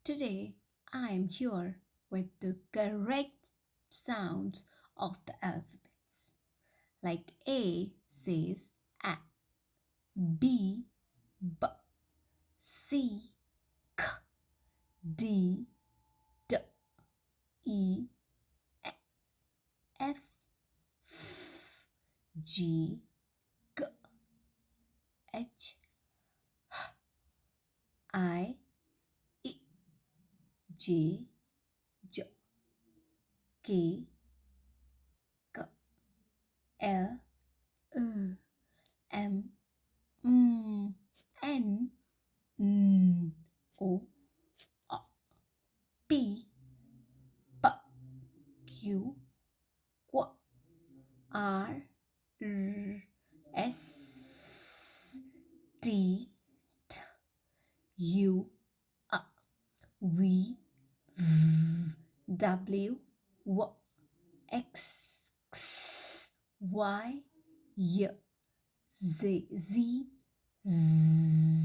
Today I am here with the correct sounds of the alphabets. Like A says A, B, B, C, K, D, D, E, F, G, G, H, I, I, J, J, K, K, L, M, N, O, P, P, Q, Q, R, S, T, T, U, V, W, X, Y, Z, Z,